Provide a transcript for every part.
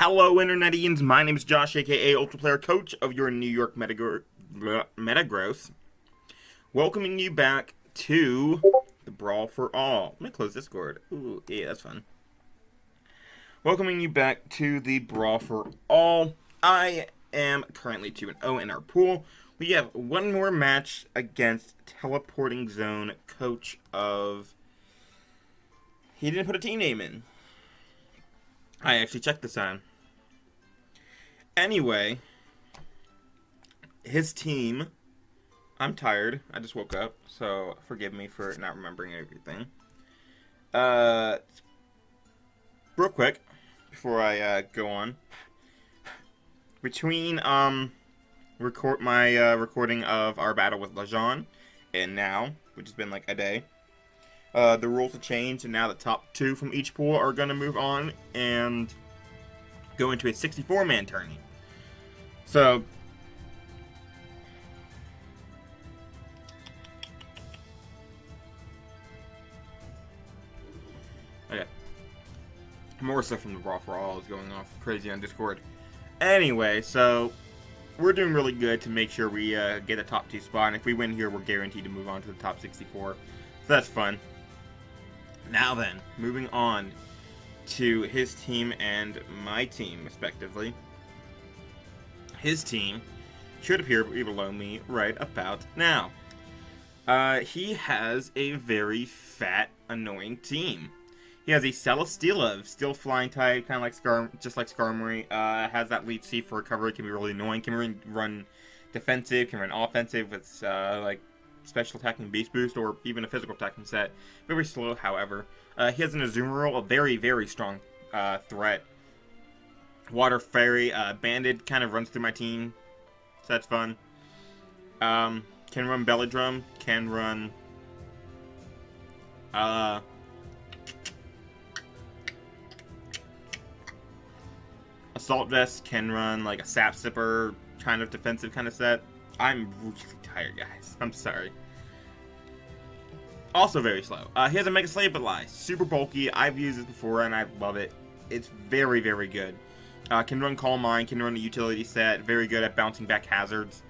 Hello, Internetians. My name is Josh, aka Ultra Player Coach of your New York Metagross. Welcoming you back to the Brawl for All. Let me close Discord. Ooh, yeah, that's fun. Welcoming you back to the Brawl for All. I am currently 2-0 in our pool. We have one more match against TeleportingZone, coach of... He didn't put a team name in. I actually checked this time. Anyway, his team... I'm tired. I just woke up, so forgive me for not remembering everything. Real quick, before I go on. Between recording of our battle with Lejean and now, which has been like a day, the rules have changed, and now the top two from each pool are going to move on and go into a 64-man tourney. So, okay. More stuff from the Brawl for All is going off crazy on Discord. Anyway, so we're doing really good to make sure we get a top 2 spot, and if we win here, we're guaranteed to move on to the top 64. So that's fun. Now then, moving on to his team and my team, respectively. His team should appear below me right about now. He has a very fat, annoying team. He has a Celesteela, still flying type, kind of like just like Skarmory. Has that leech seed for recovery, can be really annoying. Can run defensive, can run offensive with like special attacking beast boost, or even a physical attacking set. Very slow, however. He has an Azumarill, a very, very strong threat. Water Fairy, Banded kind of runs through my team, so that's fun. Can run Belly Drum, can run Assault Vest, can run like a Sap Sipper kind of defensive kind of set. I'm really tired, guys. I'm sorry. Also very slow. He has a Mega Sableye, super bulky. I've used this before and I love it. It's very, very good. Can run Calm Mind, can run a utility set. Very good at bouncing back hazards,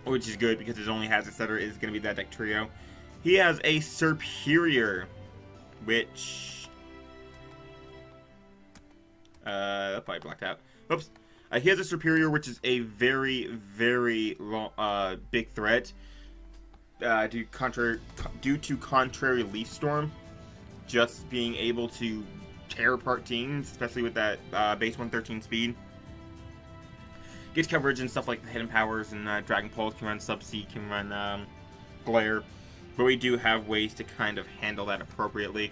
which is good because his only hazard setter is going to be that deck trio. He has a Serperior, which... that probably blacked out. Oops. He has a Serperior, which is a very, very long, big threat. Due to contrary Leaf Storm, just being able to tear apart teams, especially with that base 113 speed. Gets coverage and stuff like the Hidden Powers and Dragon Pulse, can run Subsea, can run Glare. But we do have ways to kind of handle that appropriately.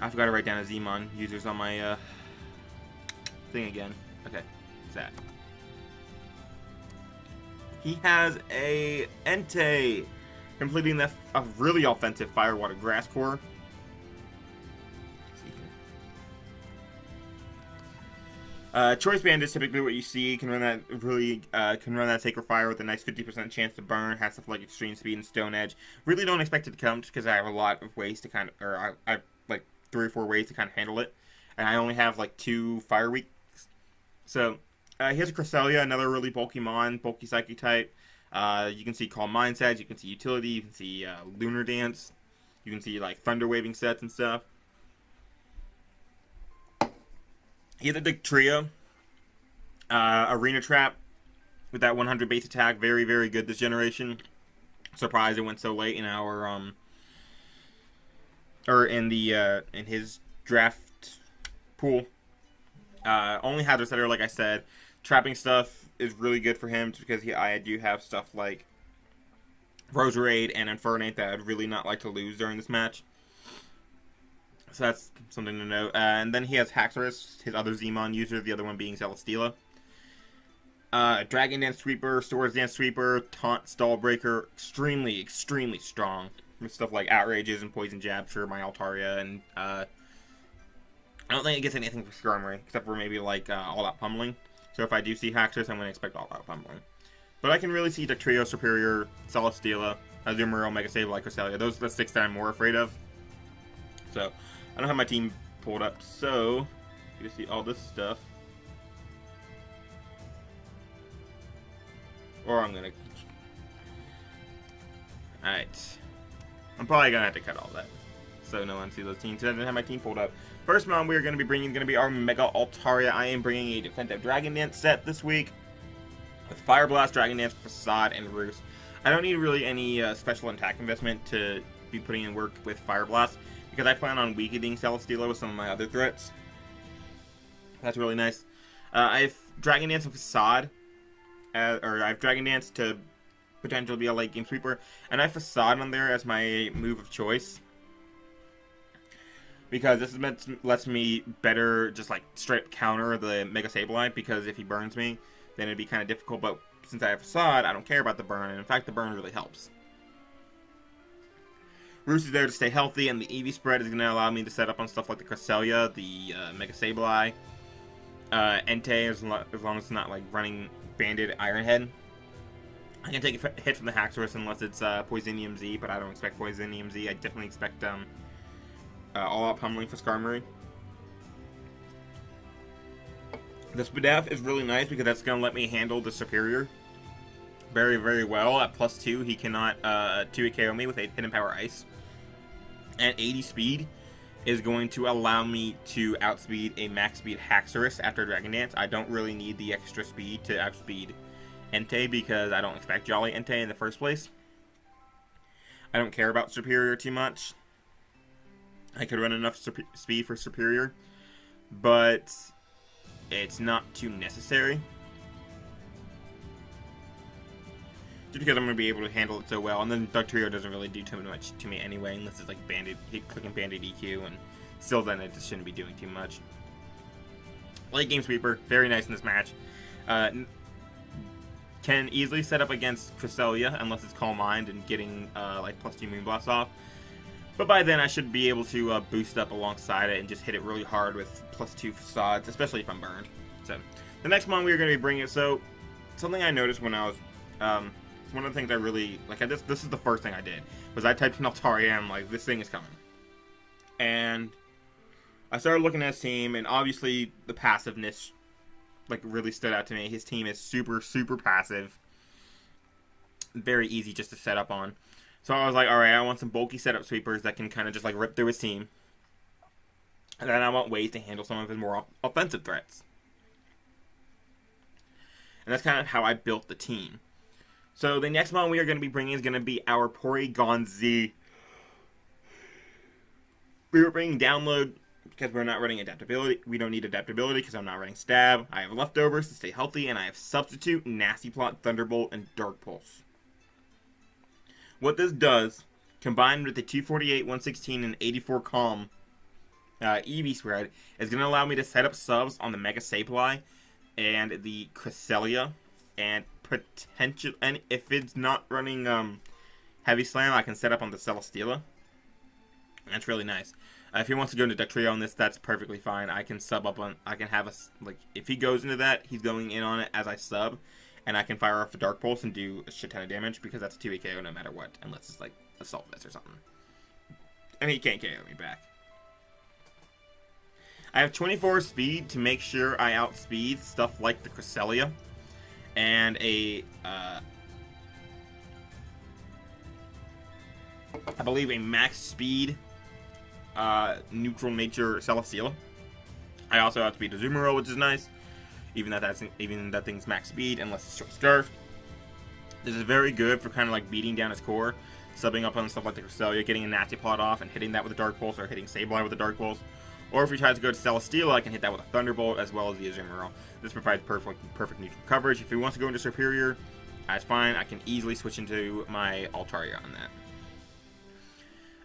I forgot to write down a Zmon users on my thing again. Okay, what's that? He has a Entei, completing a really offensive Fire Water Grass Core. Choice Band is typically what you see. Can run that Sacred Fire with a nice 50% chance to burn. Has stuff like Extreme Speed and Stone Edge. Really don't expect it to come just because I have a lot of ways to kind of, or I have like 3 or 4 ways to kind of handle it, and I only have like 2 Fire Weeks. So he has a Cresselia, another really bulky mon, bulky Psychic type. You can see Calm Mind sets, you can see Utility, you can see Lunar Dance, you can see like Thunder Waving sets and stuff. He has a big trio. Arena Trap with that 100 base attack, very, very good this generation. Surprised it went so late in our or in the in his draft pool. Only hazard setter, like I said. Trapping stuff is really good for him just because I do have stuff like Roserade and Infernape that I'd really not like to lose during this match. So that's something to note. And then he has Haxorus, his other Zmon user, the other one being Celesteela. Dragon Dance Sweeper, Swords Dance Sweeper, Taunt Stall Breaker, extremely, extremely strong. With stuff like Outrages and Poison Jab for my Altaria, and I don't think it gets anything for Skarmory, except for maybe like All Out Pummeling. So if I do see Haxorus, I'm going to expect All Out Pummeling. But I can really see Dugtrio, Serperior, Celesteela, Azumarill, Mega Sableye, Cresselia. Those are the 6 that I'm more afraid of. So I don't have my team pulled up, so you can see all this stuff. Or I'm gonna... Alright. I'm probably gonna have to cut all that, so no one sees those teams. I didn't have my team pulled up. First mon we're gonna be bringing is gonna be our Mega Altaria. I am bringing a defensive Dragon Dance set this week with Fire Blast, Dragon Dance, Facade, and Roost. I don't need really any special attack investment to be putting in work with Fire Blast because I plan on weakening Celesteela with some of my other threats. That's really nice. I have Dragon Dance and Facade, or I have Dragon Dance to potentially be a late game sweeper, and I have Facade on there as my move of choice because this lets me better just like straight counter the Mega Sableye, because if he burns me then it'd be kind of difficult, but since I have Facade I don't care about the burn, and in fact the burn really helps. Roost is there to stay healthy, and the EV spread is going to allow me to set up on stuff like the Cresselia, the Mega Sableye, Entei, as long as it's not like running Banded Ironhead. I can take a hit from the Haxorus unless it's Poisonium Z, but I don't expect Poisonium Z. I definitely expect all-out pummeling for Skarmory. The Spadaf is really nice because that's going to let me handle the Superior very, very well. At +2, he cannot 2-hit KO me with a Hidden Power Ice. And 80 speed is going to allow me to outspeed a max speed Haxorus after Dragon Dance. I don't really need the extra speed to outspeed Entei because I don't expect Jolly Entei in the first place. I don't care about Superior too much. I could run enough speed for Superior, but it's not too necessary. Just because I'm going to be able to handle it so well, and then Dugtrio doesn't really do too much to me anyway, unless it's like clicking Banded EQ, and still then it just shouldn't be doing too much. Late game sweeper, very nice in this match. Can easily set up against Cresselia, unless it's Calm Mind and getting like +2 Moonblast off. But by then I should be able to boost up alongside it and just hit it really hard with +2 Facades, especially if I'm burned. So the next mon we are going to be bringing, so something I noticed when I was, one of the things I really, like, this is the first thing I did, was I typed in Altaria and I'm like, this thing is coming. And I started looking at his team, and obviously the passiveness, like, really stood out to me. His team is super, super passive. Very easy just to set up on. So I was like, alright, I want some bulky setup sweepers that can kind of just, like, rip through his team. And then I want ways to handle some of his more offensive threats. And that's kind of how I built the team. So the next mon we are going to be bringing is going to be our Porygon Z. We were bringing Download because we're not running Adaptability. We don't need Adaptability because I'm not running Stab. I have Leftovers to stay healthy, and I have Substitute, Nasty Plot, Thunderbolt, and Dark Pulse. What this does, combined with the 248, 116, and 84 Calm EV spread, is going to allow me to set up subs on the Mega Sableye and the Cresselia, and potential, and if it's not running Heavy Slam, I can set up on the Celesteela. That's really nice. If he wants to go into Dugtrio on this, that's perfectly fine. I can sub up on, I can have a, like, if he goes into that, he's going in on it as I sub, and I can fire off a Dark Pulse and do a shit ton of damage, because that's a 2-hit KO no matter what, unless it's like Assault Vest or something. And he can't KO me back. I have 24 speed to make sure I outspeed stuff like the Cresselia, and a, I believe a max speed, neutral nature Celesteela. I also outspeed Azumarill, which is nice, even that thing's max speed, unless it's short scarf. This is very good for kind of like beating down his core, subbing up on stuff like the Cresselia, getting a Nasty Plot off, and hitting that with a Dark Pulse, or hitting Sableye with a Dark Pulse. Or if he tries to go to Celesteela, I can hit that with a Thunderbolt as well as the Azumarill. This provides perfect neutral coverage. If he wants to go into Superior, that's fine. I can easily switch into my Altaria on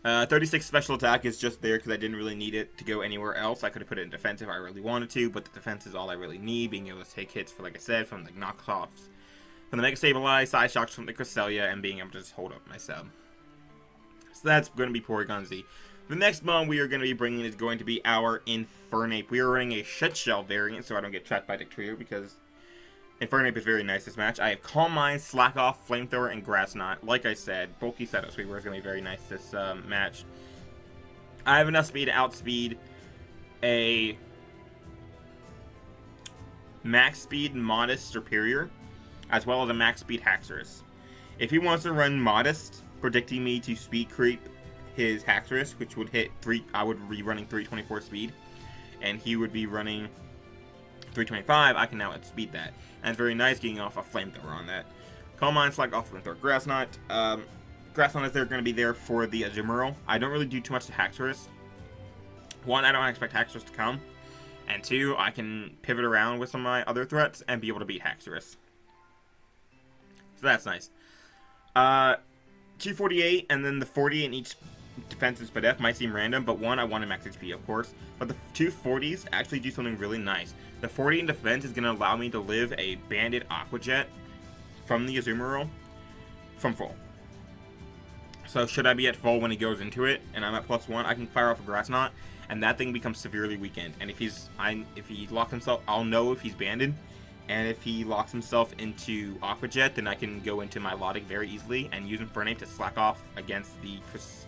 that. 36 special attack is just there because I didn't really need it to go anywhere else. I could have put it in defense if I really wanted to, but the defense is all I really need, being able to take hits, for, like I said, from the knockoffs from the Mega Sableye, Side Shocks from the Cresselia, and being able to just hold up my sub. So that's going to be Porygon Z. The next mon we are going to be bringing is going to be our Infernape. We are running a Shut Shell variant, so I don't get trapped by Dugtrio, because Infernape is very nice this match. I have Calm Mind, Slack Off, Flamethrower, and Grass Knot. Like I said, bulky setup sweeper is going to be very nice this match. I have enough speed to outspeed a max speed Modest Superior, as well as a max speed Haxorus. If he wants to run Modest, predicting me to speed creep his Haxorus, which would hit 3, I would be running 324 speed, and he would be running 325, I can now outspeed that. And it's very nice getting off a Flamethrower on that. Calm Mind, Slack off Flamethrower. Grass Knot. Grass Knot is going to be there for the Azumarill. I don't really do too much to Haxorus. One, I don't expect Haxorus to come. And two, I can pivot around with some of my other threats and be able to beat Haxorus. So that's nice. 248 and then the 40 in each defensive SPDF might seem random, but one, I want a max HP, of course. But the 240s actually do something really nice. The 40 in defense is going to allow me to live a Banded Aqua Jet from the Azumarill from full. So should I be at full when he goes into it, and I'm at +1, I can fire off a Grass Knot, and that thing becomes severely weakened. And if he locks himself, I'll know if he's banded. And if he locks himself into Aqua Jet, then I can go into my Milotic very easily and use Infernape to slack off against the,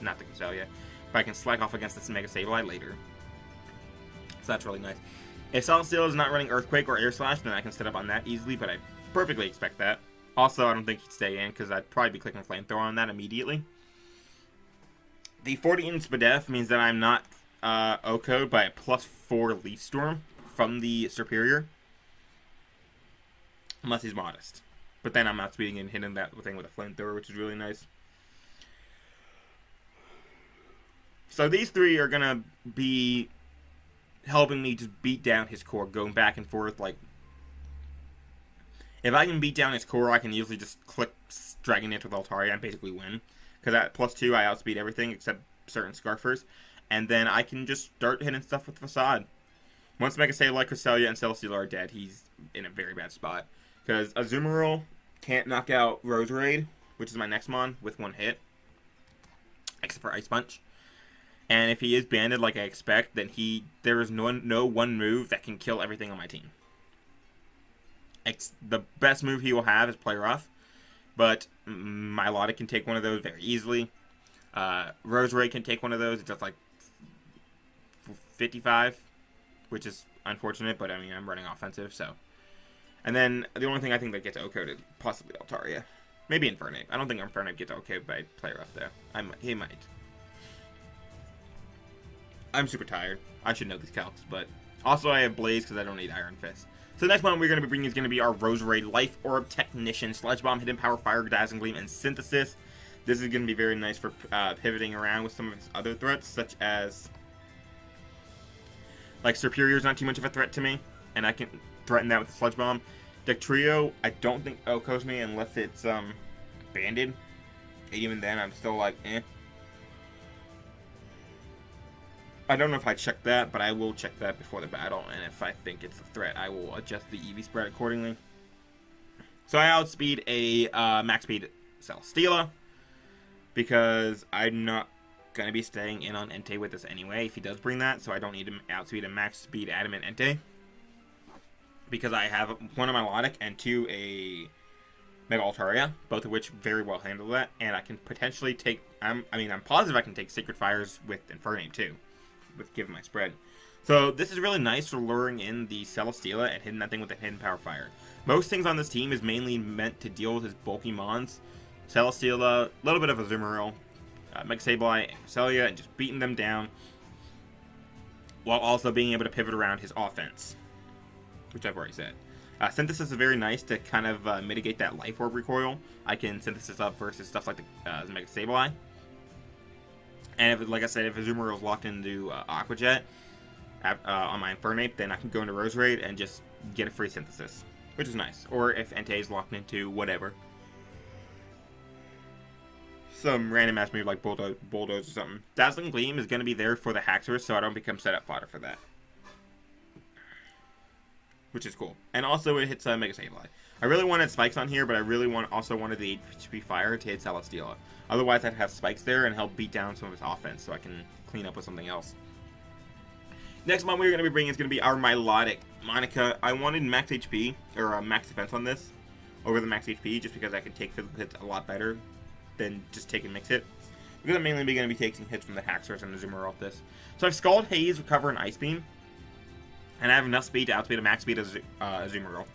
not the Cresselia, but I can slack off against this Mega Sableye later. So that's really nice. If Celesteela is not running Earthquake or Air Slash, then I can set up on that easily, but I perfectly expect that. Also, I don't think he'd stay in, because I'd probably be clicking Flamethrower on that immediately. The 40 in SPDF means that I'm not OHKO'd by a +4 Leaf Storm from the Superior. Unless he's Modest. But then I'm outspeeding and hitting that thing with a Flamethrower, which is really nice. So these three are going to be helping me just beat down his core, going back and forth. Like, if I can beat down his core, I can usually just click Dragon Dance with Altaria and basically win. Because at +2, I outspeed everything except certain Scarfers. And then I can just start hitting stuff with Facade. Once Mega Sableye, Cresselia, and Celesteela are dead, he's in a very bad spot. Because Azumarill can't knock out Roserade, which is my next mon, with one hit. Except for Ice Punch. And if he is banded like I expect, then there is no one move that can kill everything on my team. The best move he will have is Play Rough. But Milotic can take one of those very easily. Roserade can take one of those. It's just like 55, which is unfortunate, but I mean, I'm running offensive, so. And then the only thing I think that gets OHKO'd is possibly Altaria. Maybe Infernape. I don't think Infernape gets OHKO'd by Play Rough, though. He might. I'm super tired. I should know these calcs, but also I have Blaze because I don't need Iron Fist. So the next one we're going to be bringing is going to be our Roserade Life Orb Technician, Sludge Bomb, Hidden Power, Fire, Dazzling Gleam, and Synthesis. This is going to be very nice for pivoting around with some of its other threats, such as, like, Superior is not too much of a threat to me, and I can threaten that with the Sludge Bomb. Dugtrio, I don't think OHKOs me unless it's banded. And even then, I'm still like, eh. I don't know if I check that, but I will check that before the battle, and if I think it's a threat, I will adjust the EV spread accordingly. So I outspeed a max speed Celesteela, because I'm not going to be staying in on Entei with this anyway, if he does bring that, so I don't need to outspeed a max speed Adamant Entei. Because I have one of my Milotic and two a Mega Altaria, both of which very well handle that, and I can potentially take, I'm positive I can take Sacred Fires with Infernape too, given my spread. So this is really nice for luring in the Celesteela and hitting that thing with a Hidden Power Fire. Most things on this team is mainly meant to deal with his bulky mons. Celesteela, a little bit of Azumarill, Mega Sableye, and Cresselia, and just beating them down, while also being able to pivot around his offense, which I've already said. Synthesis is very nice to kind of mitigate that Life Orb recoil. I can Synthesis up versus stuff like the Mega Sableye. And if, like I said, if Azumarill is locked into Aqua Jet on my Infernape, then I can go into Roserade and just get a free Synthesis, which is nice. Or if Entei is locked into whatever, some random ass move like Bulldoze or something. Dazzling Gleam is going to be there for the Haxorus, so I don't become setup fodder for that, which is cool. And also it hits Mega Sableye. I really wanted spikes on here, but I really also wanted the HP Fire to hit Celesteela. Otherwise, I'd have spikes there and help beat down some of his offense, so I can clean up with something else. Next one we're going to be bringing is going to be our Milotic. Monica, I wanted max HP, or max defense on this, over the max HP, just because I can take physical hits a lot better than just taking mix hits. Because I'm mainly going to be taking hits from the Haxorus and the Azumarill with this. So I've Scald Haze, Recover, and Ice Beam. And I have enough speed to outspeed a max speed as Azumarill.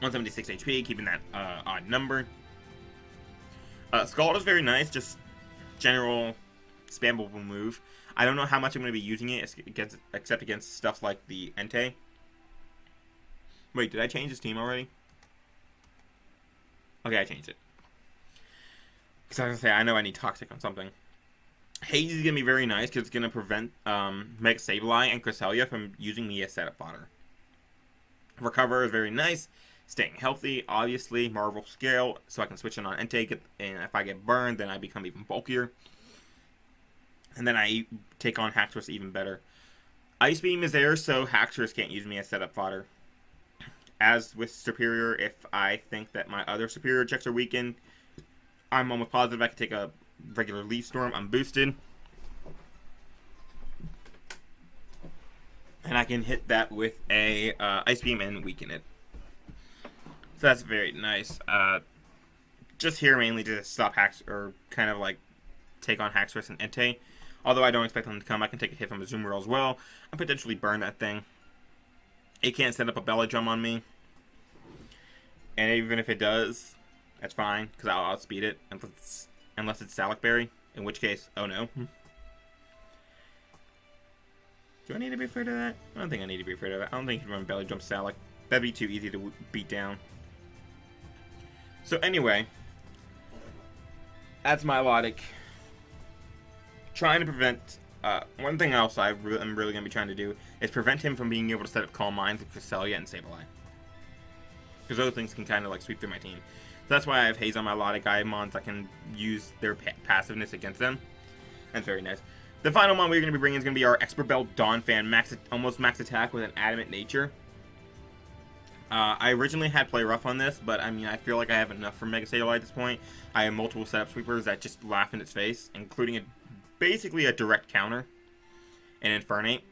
176 HP, keeping that odd number. Scald is very nice, just general spammable move. I don't know how much I'm going to be using it except against stuff like the Entei. Wait, did I change this team already? Okay, I changed it. Because I was going to say, I know I need Toxic on something. Haze is going to be very nice because it's going to prevent Mega Sableye and Cresselia from using me as setup fodder. Recover is very nice. Staying healthy, obviously. Marvel Scale, so I can switch it on Entei, and if I get burned, then I become even bulkier. And then I take on Haxorus even better. Ice Beam is there, so Haxorus can't use me as setup fodder. As with Superior, if I think that my other Superior checks are weakened, I'm almost positive I can take a regular Leaf Storm. I'm boosted. And I can hit that with a Ice Beam and weaken it. So that's very nice. Just here mainly to stop or kind of like take on Haxorus and Entei. Although I don't expect them to come, I can take a hit from Azumarill as well and potentially burn that thing. It can't set up a Belly Drum on me. And even if it does, that's fine, because I'll outspeed it unless it's Salac Berry, in which case, oh no. Do I need to be afraid of that? I don't think I need to be afraid of it. I don't think you can run Belly Drum Salac. That'd be too easy to beat down. So anyway, that's Milotic. Trying to prevent, one thing else I'm really going to be trying to do is prevent him from being able to set up Calm Minds with Cresselia and Sableye. Because those things can kind of like sweep through my team. So that's why I have Haze on Milotic. Iamons that can use their passiveness against them. That's very nice. The final one we're going to be bringing is going to be our Expert Belt Donphan, almost max attack with an Adamant Nature. I originally had Play Rough on this, but I mean, I feel like I have enough for Mega Sableye at this point. I have multiple setup sweepers that just laugh in its face, including basically a direct counter and Infernape.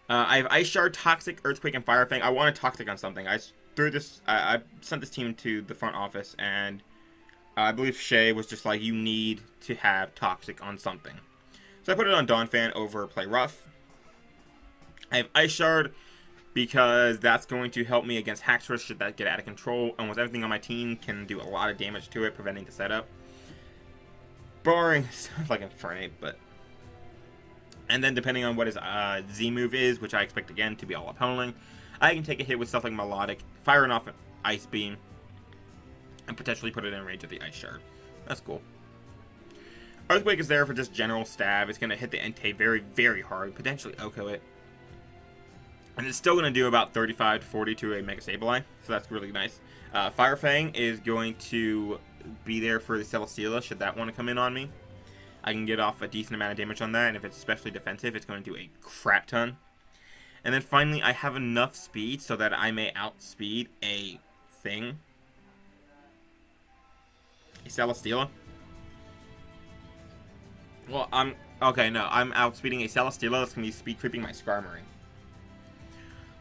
I have Ice Shard, Toxic, Earthquake, and Fire Fang. I want a Toxic on something. I sent this team to the front office, and I believe Shay was just like, you need to have Toxic on something. So I put it on Donphan over Play Rough. I have Ice Shard because that's going to help me against Haxorus should that get out of control. Almost everything on my team can do a lot of damage to it, preventing the setup. Barring sounds like Infernape, but... And then depending on what his Z move is, which I expect again to be all upholding, I can take a hit with stuff like Milotic, firing off an Ice Beam, and potentially put it in range of the Ice Shard. That's cool. Earthquake is there for just general stab. It's going to hit the Entei very, very hard, potentially Oko it. And it's still going to do about 35 to 40 to a Mega Sableye, so that's really nice. Fire Fang is going to be there for the Celesteela should that want to come in on me. I can get off a decent amount of damage on that, and if it's especially defensive, it's going to do a crap ton. And then finally, I have enough speed so that I may outspeed a thing. A Celesteela. Well, I'm outspeeding a Celesteela that's going to be speed creeping my Skarmory.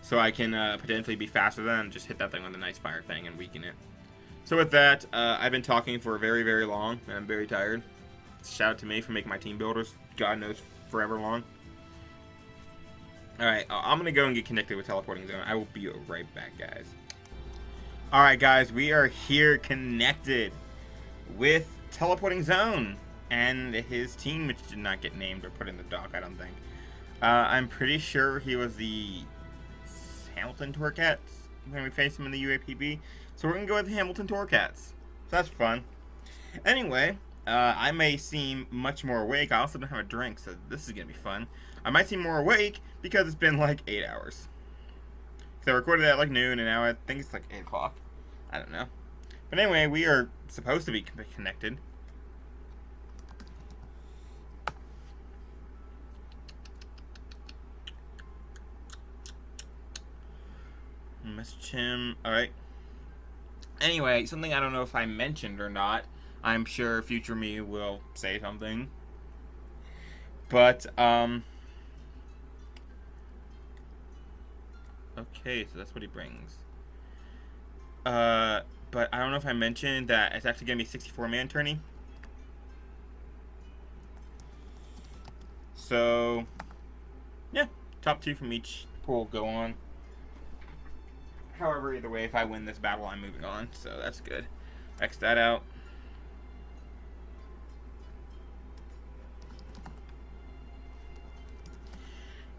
So I can potentially be faster than and just hit that thing with a nice Fire Fang and weaken it. So with that, I've been talking for very, very long, and I'm very tired. Shout out to me for making my team builders, God knows, forever long. Alright, I'm going to go and get connected with Teleporting Zone. I will be right back, guys. Alright, guys, we are here connected with Teleporting Zone and his team, which did not get named or put in the doc, I don't think. I'm pretty sure he was the Hamilton Torcats when we faced him in the UAPB. So we're going to go with the Hamilton Torcats. So that's fun. Anyway, I may seem much more awake. I also don't have a drink, so this is going to be fun. I might seem more awake because it's been like 8 hours. So I recorded at like noon, and now I think it's like 8 o'clock. I don't know. But anyway, we are supposed to be connected. Message him. Alright. Anyway, something I don't know if I mentioned or not. I'm sure future me will say something. But, okay, so that's what he brings. But I don't know if I mentioned that it's actually going to be a 64-man tourney. so yeah, top 2 from each pool go on. However, either way, if I win this battle, I'm moving on, so that's good. X that out.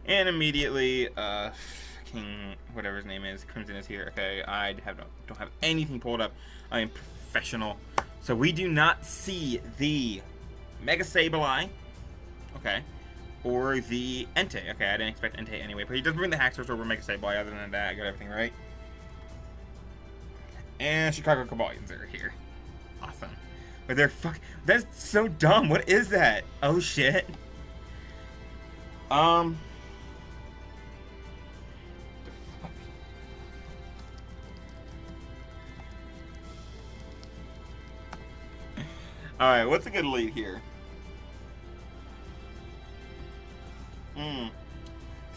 And immediately, King, whatever his name is, Crimson is here. Okay, I don't have anything pulled up. I am professional. So we do not see the Mega Sableye, okay, or the Entei. Okay, I didn't expect Entei anyway, but he does bring the Haxorus over Mega Sableye. Other than that, I got everything right. And Chicago Cabalions are here. Awesome. But they're that's so dumb. What is that? Oh shit. Alright, what's a good lead here?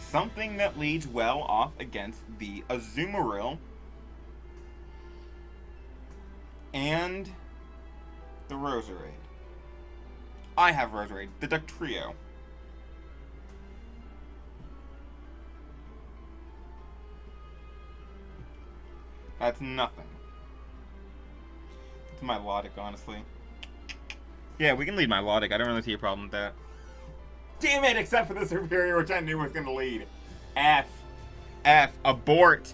Something that leads well off against the Azumarill and the Roserade. I have Roserade, the Duck Trio. That's nothing. It's my Milotic, honestly. Yeah, we can lead Milotic. I don't really see a problem with that. Damn it, except for the Superior, which I knew was going to lead. F. Abort.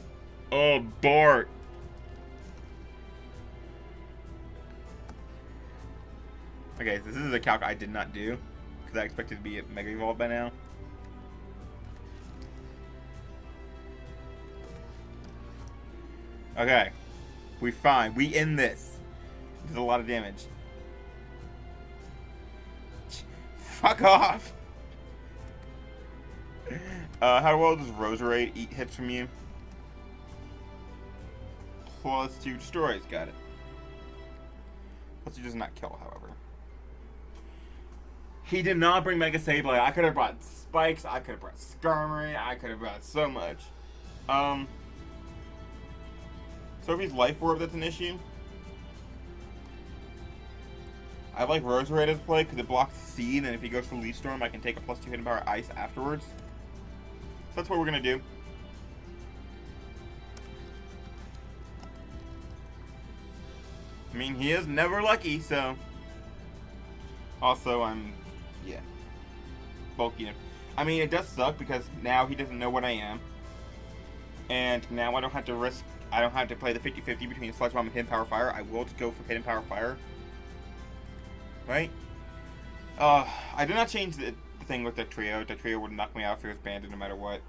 Abort. Okay, so this is a calc I did not do, because I expected to be at Mega Evolved by now. Okay. We fine. We end this. There's a lot of damage. Fuck off! How well does Roserade eat hits from you? +2 destroys. Got it. +2 does not kill, however. He did not bring Mega Sableye. I could have brought Spikes. I could have brought Skarmory. I could have brought so much. So if he's Life Orb, that's an issue. I like Roserade as play because it blocks Seed, and if he goes for Leaf Storm, I can take a +2 hidden power Ice afterwards. So that's what we're gonna do. I mean, he is never lucky, so. Also, yeah, bulky. I mean, it does suck because now he doesn't know what I am, and now I don't have to risk. I don't have to play the 50-50 between Sludge Bomb and Hidden Power Fire. I will go for Hidden Power Fire. Right? I did not change the thing with the trio. The trio would knock me out if it was banded no matter what.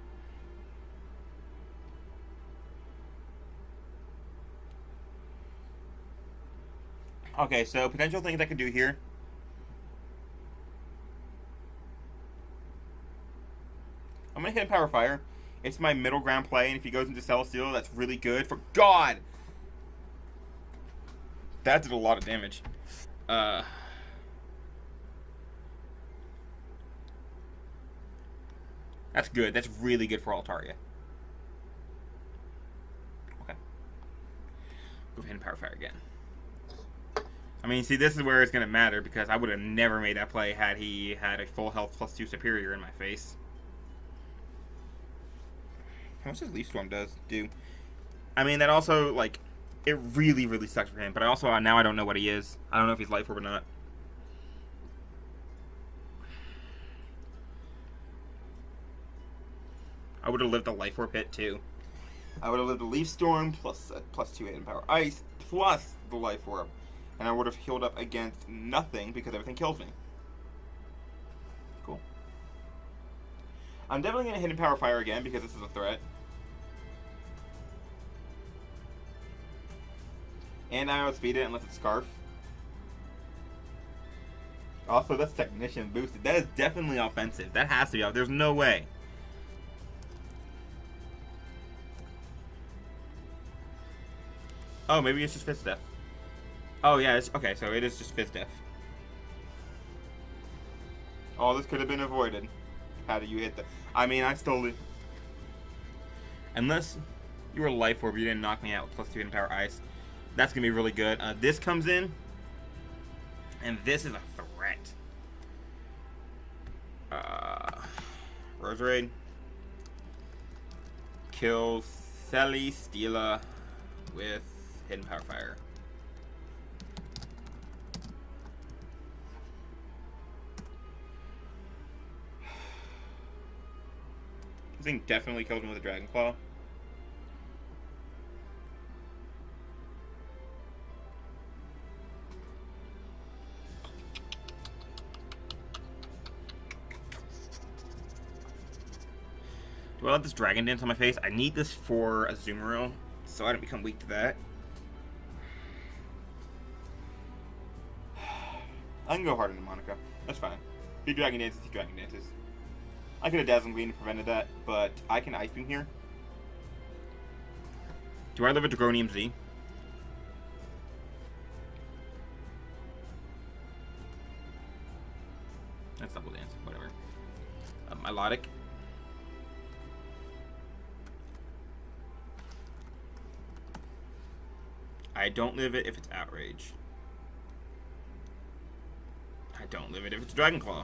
Okay, so potential things I could do here. I'm gonna hit Power Fire. It's my middle ground play, and if he goes into Celesteal, that's really good. For God! That did a lot of damage. That's good. That's really good for Altaria. Okay. Go ahead and Power Fire again. I mean, see, this is where it's going to matter, because I would have never made that play had he had a full health +2 Superior in my face. How much does Leaf Storm do? I mean, that also, like, it really, really sucks for him. But I also, now I don't know what he is. I don't know if he's Life Orb or not. I would have lived a Life Orb hit, too. I would have lived a Leaf Storm, plus a +2 hidden power Ice, plus the Life Orb. And I would have healed up against nothing, because everything kills me. Cool. I'm definitely going to hidden power Fire again, because this is a threat. And I outspeed it unless it's Scarf. Also, that's Technician boosted. That is definitely offensive. That has to be off. There's no way. Oh, maybe it's just Fist Death. Oh, yeah. Okay, so it is just Fist Death. Oh, this could have been avoided. How do you hit the... I mean, I still... Unless you were Life Orb, you didn't knock me out with +2 hidden power Ice. That's going to be really good. This comes in, and this is a threat. Stars Raid. Kill Celesteela with Hidden Power Fire. This thing definitely kills him with a Dragon Claw. Do I let this Dragon Dance on my face? I need this for a Azumarill, so I don't become weak to that. I can go hard into Monica. That's fine. If he Dragon Dances, he Dragon Dances. I could have Dazzling Gleam and prevented that, but I can Ice Beam here. Do I live a Dragonium Z? That's Double Dance, whatever. Milotic. I don't live it if it's Outrage. I don't live it if it's Dragon Claw.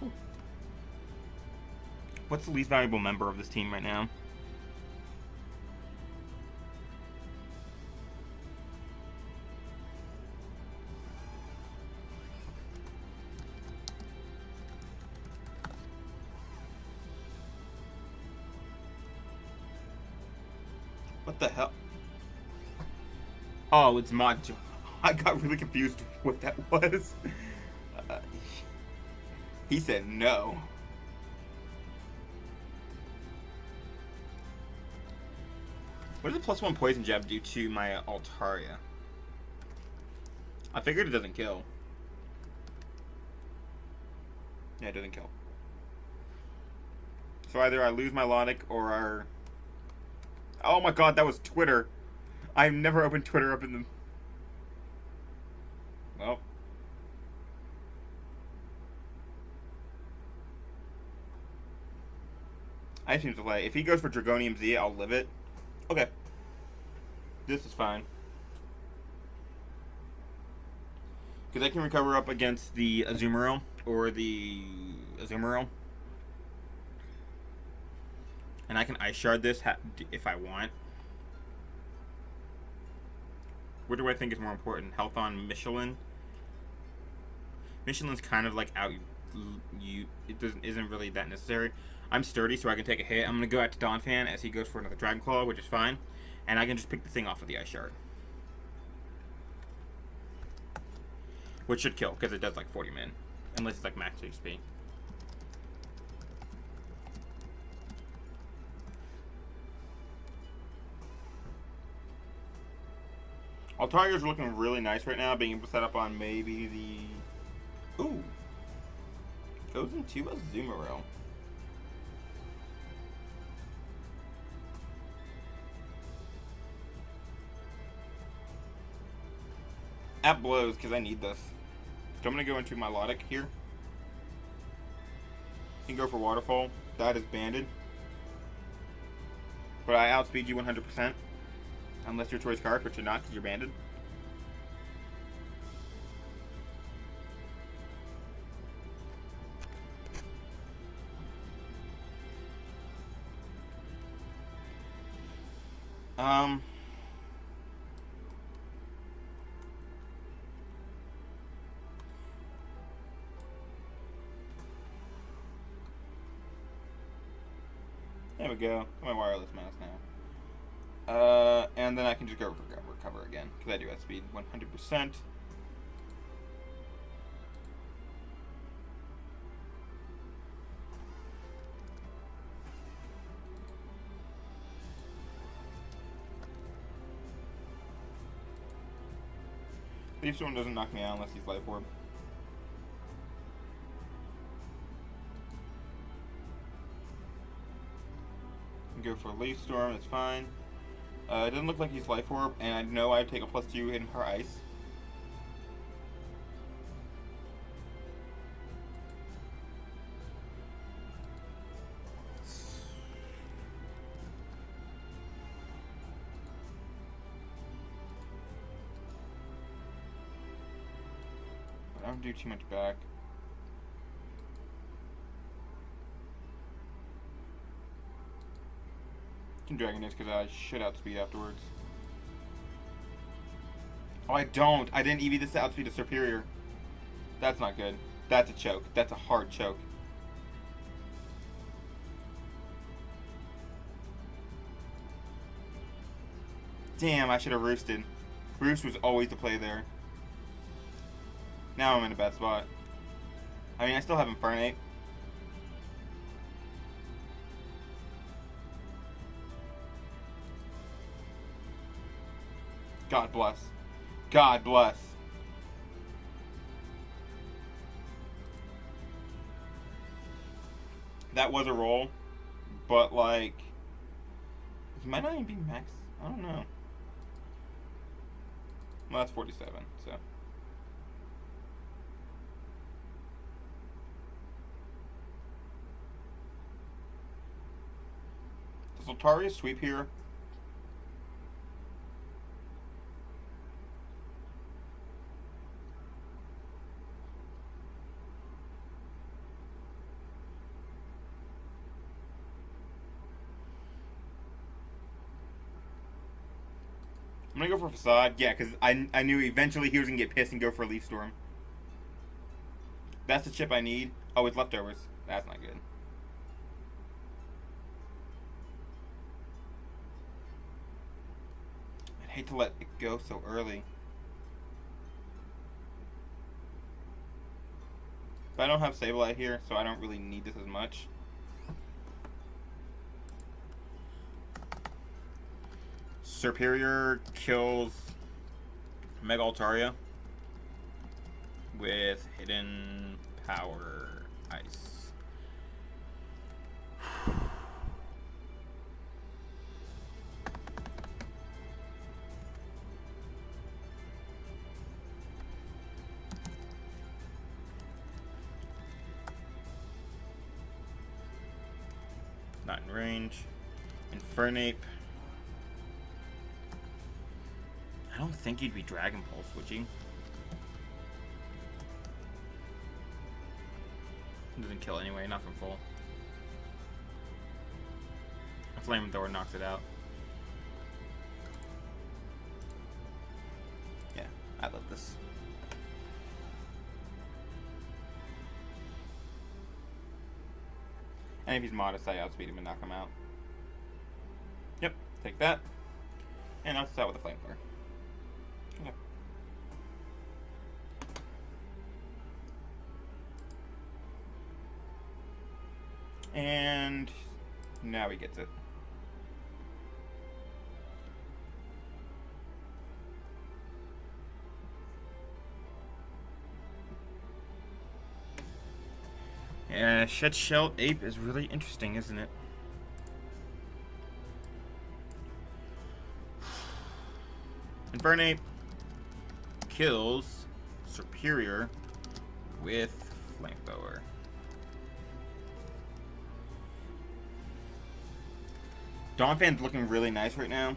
Ooh. What's the least valuable member of this team right now? What the hell? Oh, it's Macho. I got really confused what that was. He said no. What does a +1 poison jab do to my Altaria? I figured it doesn't kill. Yeah, it doesn't kill. So either I lose my Milotic or our... Oh my god, that was Twitter. I've never opened Twitter up in the... Well. I seem to play. If he goes for Dragonium Z, I'll live it. Okay. This is fine. Because I can recover up against the Azumarill or the Azumarill. And I can Ice Shard this if I want. What do I think is more important? Health on Michelin? Michelin's kind of like out. It isn't really that necessary. I'm sturdy, so I can take a hit. I'm gonna go out to Donphan as he goes for another Dragon Claw, which is fine, and I can just pick the thing off of the Ice Shard, which should kill because it does like 40 min, unless it's like max HP. Altaria's looking really nice right now, being able to set up on maybe the... Ooh. Goes into a Azumarill. That blows, because I need this. So I'm going to go into my Milotic here. You can go for Waterfall. That is banded. But I outspeed you 100%. Unless you're choice card, which you're not because you're banded. There we go. My wireless mouse now. And then I can just go for recover again, because I do have speed 100%. Leaf Storm doesn't knock me out unless he's Life Orb. Go for Leaf Storm, it's fine. It doesn't look like he's Life Orb, and I know I take a +2 hit her Ice. I don't do too much back. Dragon is because I should outspeed afterwards. Oh, I don't. I didn't EV this to outspeed a superior. That's not good. That's a choke. That's a hard choke. Damn, I should have roosted. Roost was always the play there. Now I'm in a bad spot. I mean, I still have Infernate. God bless. God bless. That was a roll, but like, it might not even be max. I don't know. Well, that's 47, so. Does Altaria sweep here? I'm gonna go for Facade, yeah, because I knew eventually he was gonna get pissed and go for a Leaf Storm. That's the chip I need. Oh, it's leftovers. That's not good. I'd hate to let it go so early. But I don't have Sableye here, so I don't really need this as much. Superior kills Mega Altaria with Hidden Power Ice. Not in range. Infernape. I don't think you'd be Dragon Pulse, would you? It doesn't kill anyway, not from full. A Flamethrower knocks it out. Yeah, I love this. And if he's modest, I outspeed him and knock him out. Yep, take that. And knock this out with a Flamethrower. Okay. And now he gets it. Yeah, Shed Shell Ape is really interesting, isn't it? Infernape kills Superior with Flamethrower. Donphan's looking really nice right now.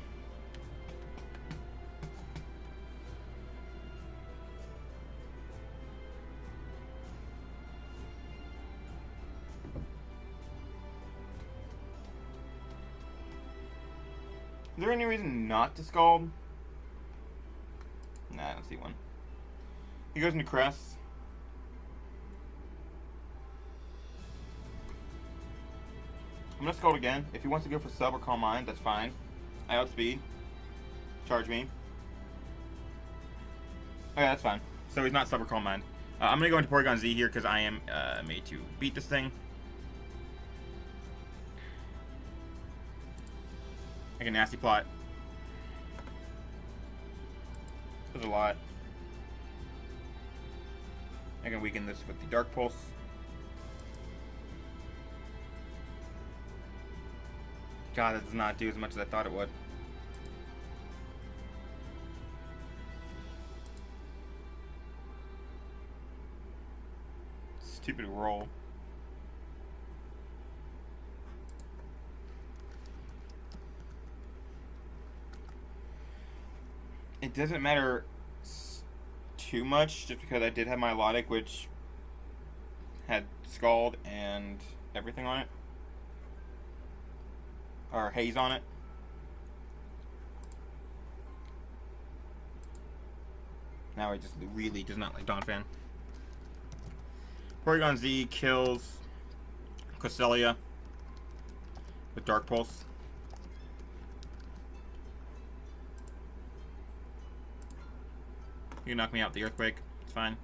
Is there any reason not to Scald? Nah, I don't see one. He goes into Crest. I'm gonna Scald again. If he wants to go for Sub or Calm Mind, that's fine. I outspeed. Charge me. Okay, that's fine. So he's not Sub or Calm Mind. I'm gonna go into Porygon Z here because I am made to beat this thing. Like a nasty plot. There's a lot. I can weaken this with the Dark Pulse. God, that does not do as much as I thought it would. Stupid roll. It doesn't matter too much, just because I did have my Melodic, which had Scald and everything on it. Or Haze on it. Now he just really does not like Donphan. Porygon Z kills Cresselia with Dark Pulse. You can knock me out with the Earthquake. It's fine.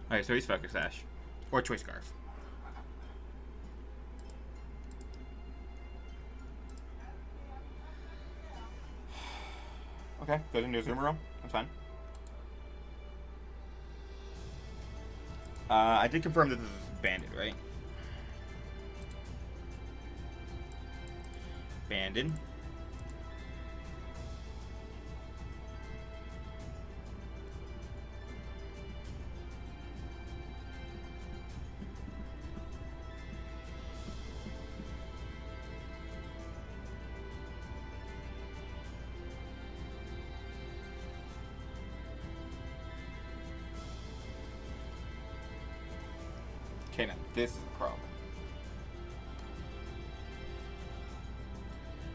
Alright, so he's Focus Sash. Or Choice Scarf. Okay, goes into a Zoomer. That's fine. I did confirm that this is banded, right? Banded. Okay, now this is a problem.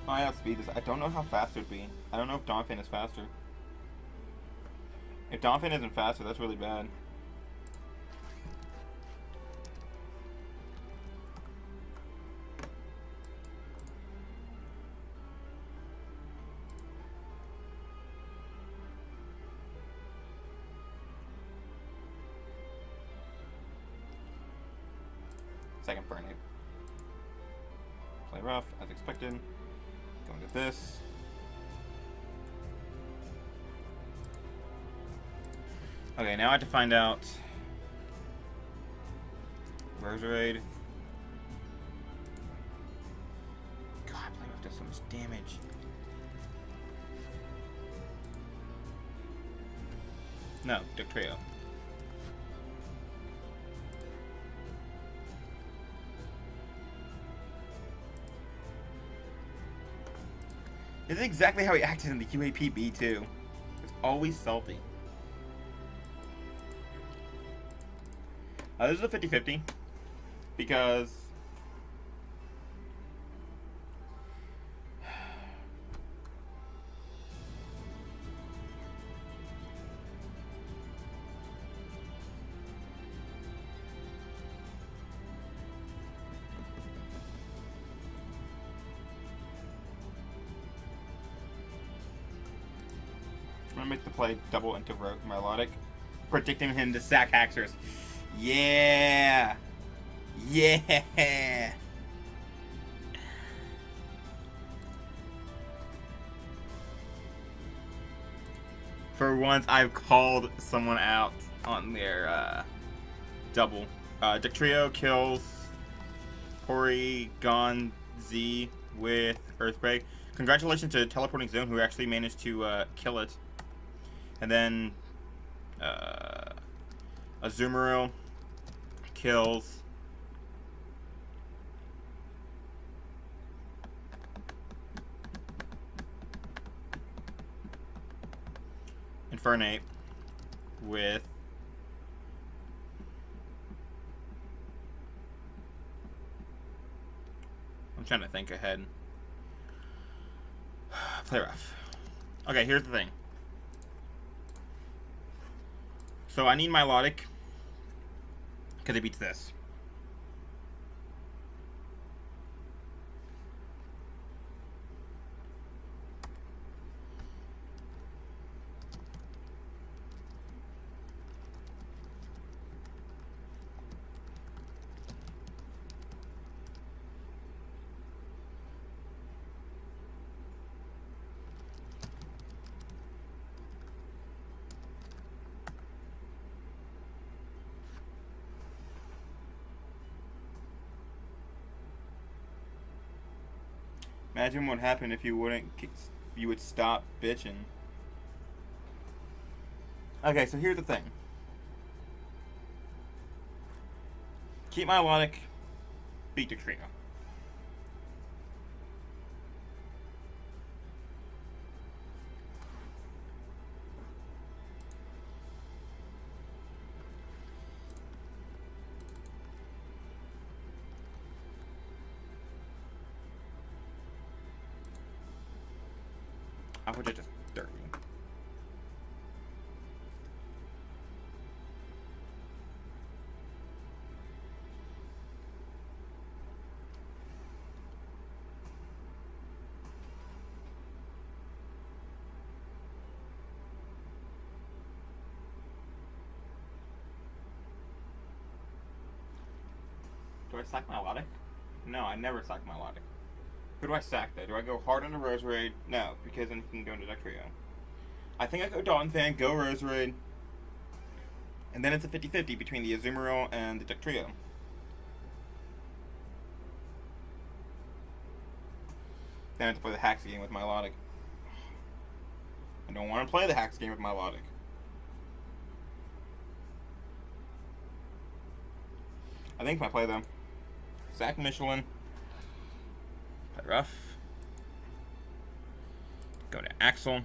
I outspeed this. I don't know how fast it would be. I don't know if Donphan is faster. If Donphan isn't faster, that's really bad. Second burn it. Play rough, as expected. Going to this. Okay, now I have to find out. Roserade. God, play rough does so much damage. No, Dictrio. This is exactly how he acted in the UAPB too. It's always salty. This is a 50-50 because I'm gonna make the play double into Rogue Melodic, predicting him to sack Haxorus. Yeah! Yeah! For once, I've called someone out on their double. Dictrio kills Porygon Z with Earthquake. Congratulations to TeleportingZone, who actually managed to kill it. And then Azumarill kills Infernape with I'm trying to think ahead. Play rough. Okay, here's the thing. So I need Milotic because it beats this. Imagine what happened if you would stop bitching. Okay, so here's the thing. Keep Milotic, beat Dictrio. Which I just 30. Do I sack Melodic? No, I never sack Melodic. Who do I sack though? Do I go hard on the Rose Raid? No, because then he can go into Deck Trio. I think I go Dawn Fan, go Rose Raid, and then it's a 50-50 between the Azumarill and the Deck Trio. Then I have to play the Hax game with Melodic. I don't want to play the Hax game with Melodic. I think if I play them, sack Michelin, play Rough, go to Axel.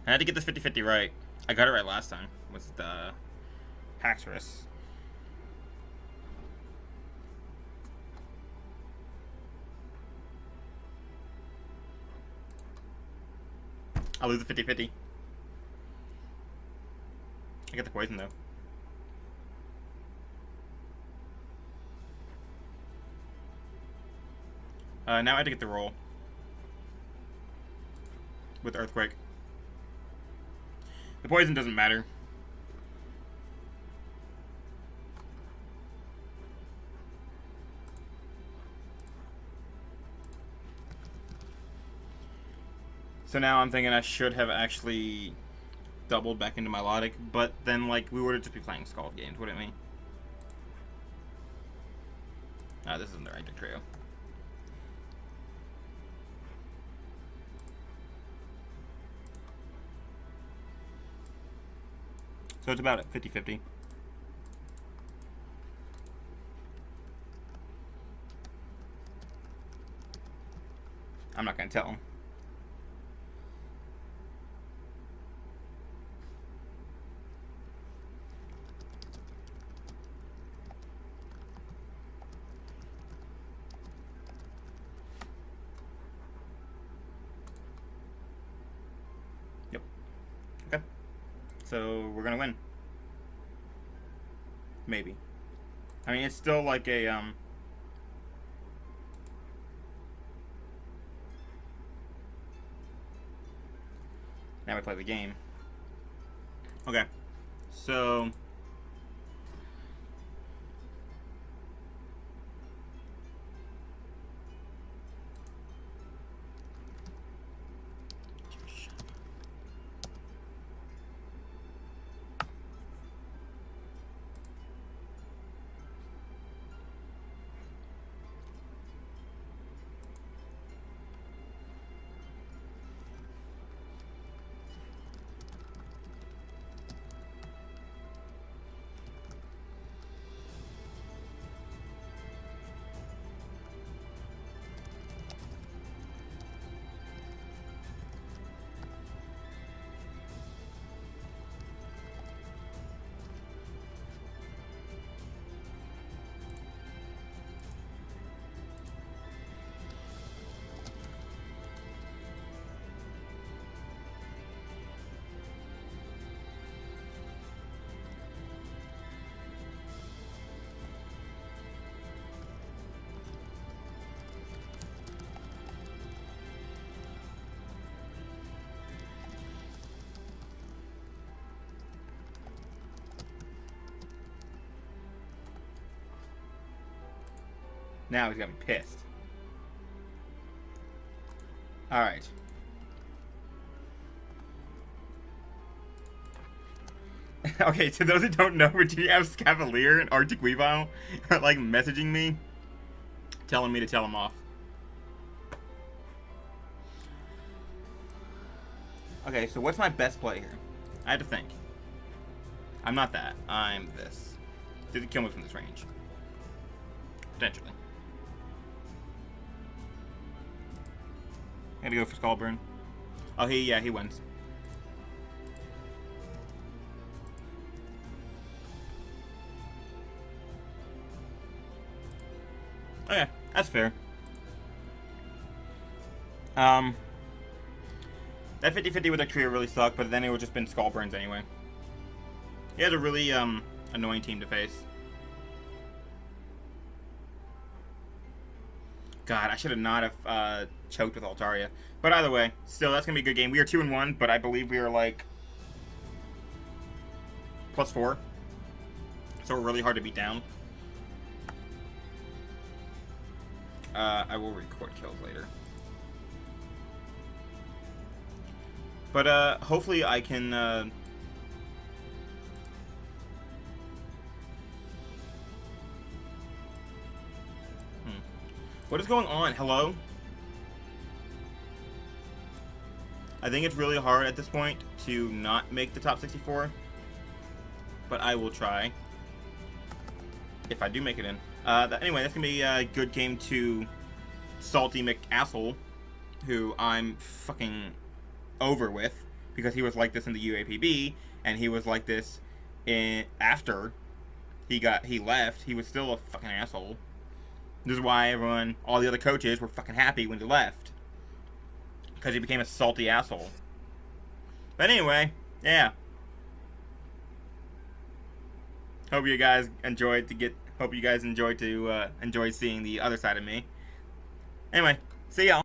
I had to get this 50-50 right. I got it right last time with the Haxorus. I'll lose the 50-50. I get the poison though. Now I have to get the roll with Earthquake. The poison doesn't matter. So now I'm thinking I should have actually doubled back into Melodic, but then like we would just be playing Scald games, wouldn't we? Ah, this isn't the right trio. So it's about at 50-50. I'm not going to tell him. Yep. Okay. So we're going to win. Maybe. I mean, it's still like a, now we play the game. Okay. So now he's gonna be pissed. Alright. Okay, to those who don't know, Virginia have Scavalier and Arctic Weavile like messaging me, telling me to tell him off. Okay, so what's my best play here? I had to think. I'm not that. I'm this. Does it kill me from this range? Potentially. I gotta go for Skullburn. Oh, he wins. Okay, that's fair. That 50-50 with Akria really sucked, but then it would just been Skull Burns anyway. He has a really annoying team to face. God, I should have not have choked with Altaria. But either way, still, that's going to be a good game. We are 2-1, but I believe we are like +4. So we're really hard to beat down. I will record kills later. But hopefully I can What is going on? Hello? I think it's really hard at this point to not make the top 64. But I will try. If I do make it in. Anyway, that's going to be a good game to Salty McAsshole, who I'm fucking over with, because he was like this in the UAPB, and he was like this after he left. He was still a fucking asshole. This is why all the other coaches were fucking happy when he left, because he became a salty asshole. But anyway, yeah. Hope you guys enjoyed to enjoy seeing the other side of me. Anyway, see y'all.